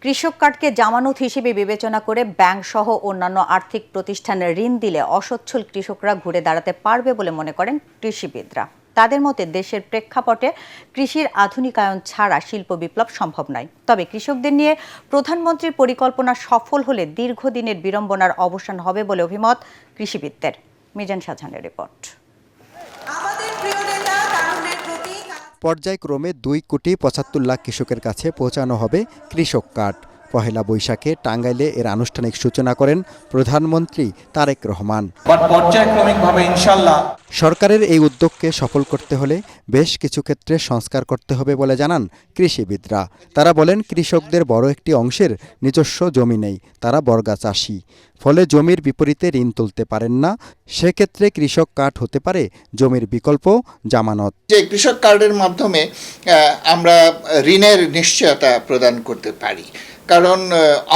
কৃষক কার্ডকে জামানত হিসেবে বিবেচনা করে ব্যাংক সহ অন্যান্য আর্থিক প্রতিষ্ঠানের ঋণ দিলে অসচ্ছল কৃষকরা ঘুরে দাঁড়াতে পারবে বলে মনে করেন কৃষিবিদরা। তাদের মতে দেশের প্রেক্ষাপটে কৃষির আধুনিকায়ন ছাড়া শিল্প বিপ্লব সম্ভব নয়। তবে কৃষকদের নিয়ে প্রধানমন্ত্রীর পরিকল্পনা সফল হলে দীর্ঘদিনের বিড়ম্বনার অবসান হবে বলে অভিমত কৃষিবিদদের। মিজান শাহজাহানের রিপোর্ট। পর্যায়ক্রমে 2,75,00,000 কৃষকের কাছে পৌঁছানো হবে কৃষক কার্ড। পহেলা বৈশাখে টাঙ্গাইলে এর আনুষ্ঠানিক সূচনা করেন প্রধানমন্ত্রী তারেক রহমান। পর্যায়ক্রমিকভাবে ইনশাআল্লাহ সরকারের এই উদ্যোগকে সফল করতে হলে বেশ কিছু ক্ষেত্রে সংস্কার করতে হবে বলে জানান কৃষিবিদরা। তারা বলেন, কৃষকদের বড় একটি অংশের নিজস্ব জমি নেই, তারা বর্গা চাষি, ফলে জমির বিপরীতে ঋণ তুলতে পারেন না। সেক্ষেত্রে কৃষক কার্ড হতে পারে জমির বিকল্প জামানত। যে কৃষক কার্ডের মাধ্যমে আমরা ঋণের নিশ্চয়তা প্রদান করতে পারি, কারণ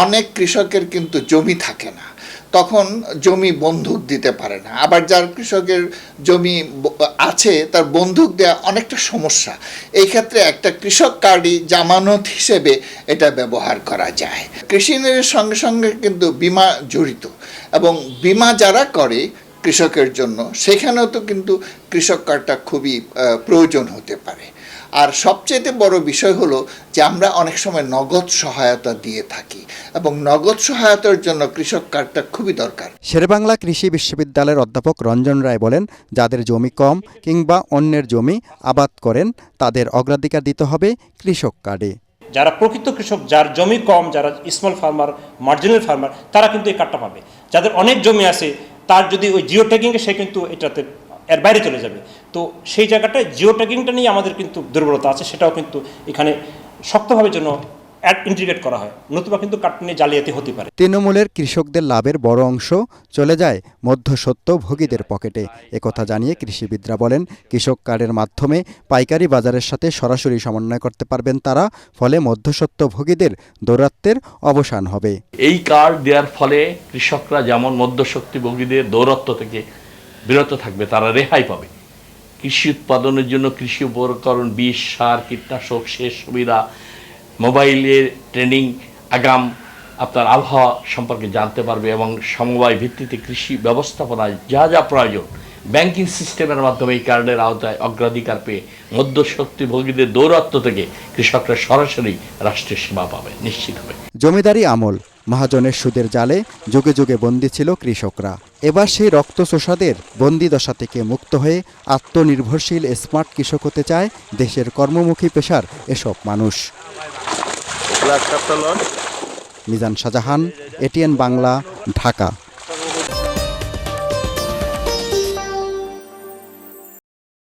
অনেক কৃষকের কিন্তু জমি থাকে না, তখন জমি বন্ধক দিতে পারে না। আবার যার কৃষকের জমি আছে তার বন্ধক দেওয়া অনেকটা সমস্যা। এই ক্ষেত্রে একটা কৃষক কার্ডই জামানত হিসেবে এটা ব্যবহার করা যায়। কৃষি ঋণের সঙ্গে সঙ্গে কিন্তু বীমা জড়িত, এবং বীমা যারা করে কৃষকের জন্য সেখানেও তো কিন্তু কৃষক কার্ডটা খুবই প্রয়োজন হতে পারে। আর সবচেয়ে বড় বিষয় হলো যে আমরা অনেক সময় নগদ সহায়তা দিয়ে থাকি, এবং নগদ সহায়তার জন্য কৃষক কার্ডটা খুবই দরকার। শেরেবাংলা কৃষি বিশ্ববিদ্যালয়ের অধ্যাপক রঞ্জন রায় বলেন, যাদের জমি কম কিংবা অন্যের জমি আবাদ করেন তাদের অগ্রাধিকার দিতে হবে কৃষক কার্ডে। যারা প্রকৃত কৃষক, যার জমি কম, যারা স্মল ফার্মার, মার্জিনাল ফার্মার, তারা কিন্তু এই কার্ডটা পাবে। যাদের অনেক জমি আছে তার যদি ওই জিও ট্যাগিংয়ে সে কিন্তু এটাতে এর বাইরে চলে যাবে। তো সেই জায়গাটায় জিও ট্যাগিংটা নিয়ে আমাদের কিন্তু দুর্বলতা আছে, সেটাও কিন্তু এখানে শক্তভাবে যেন ইন্টিগ্রেট করা হয়, নতুবা কিন্তু কার্ড নিয়ে জালিয়াতি হতে পারে। তৃণমূলের কৃষকদের লাভের বড় অংশ চলে যায় মধ্যস্বত্বভোগীদের পকেটে। একথা জানিয়ে কৃষিবিদরা বলেন, কৃষক কার্ডের মাধ্যমে পাইকারি বাজারের সাথে সরাসরি সমন্বয় করতে পারবেন তারা, ফলে মধ্যস্বত্বভোগীদের দৌরাত্ম্যের অবসান হবে। এই কার্ড দেওয়ার ফলে কৃষকরা যেমন মধ্যস্বত্বভোগীদের দৌরাত্ম্য থেকে বিরত থাকবে, তারা রেহাই পাবে। কৃষি উৎপাদনের জন্য কৃষি উপকরণ, বীজ, সার, কীটনাশক, সেচ সুবিধা, মোবাইলের ট্রেনিং, আগাম আপনার আবহাওয়া সম্পর্কে জানতে পারবে, এবং সমবায় ভিত্তিতে কৃষি ব্যবস্থাপনায় যা যা প্রয়োজন ব্যাংকিং সিস্টেমের মাধ্যমে এই কার্ডের আওতায় অগ্রাধিকার পেয়ে মধ্যস্বত্বভোগীদের দৌরাত্ম্য থেকে কৃষকরা সরাসরি রাষ্ট্রের সেবা পাবে, নিশ্চিত হবে। জমিদারি আমল, মহাজনের সুদের জালে যুগে যুগে বন্দী ছিল কৃষকরা। এবার সেই রক্তচোষাদের বন্দিদশা থেকে মুক্ত হয়ে আত্মনির্ভরশীল স্মার্ট কৃষক হতে চায় দেশের কর্মমুখী পেশার এসব মানুষ। মিজান শাহজাহান, এটিএন বাংলা, ঢাকা।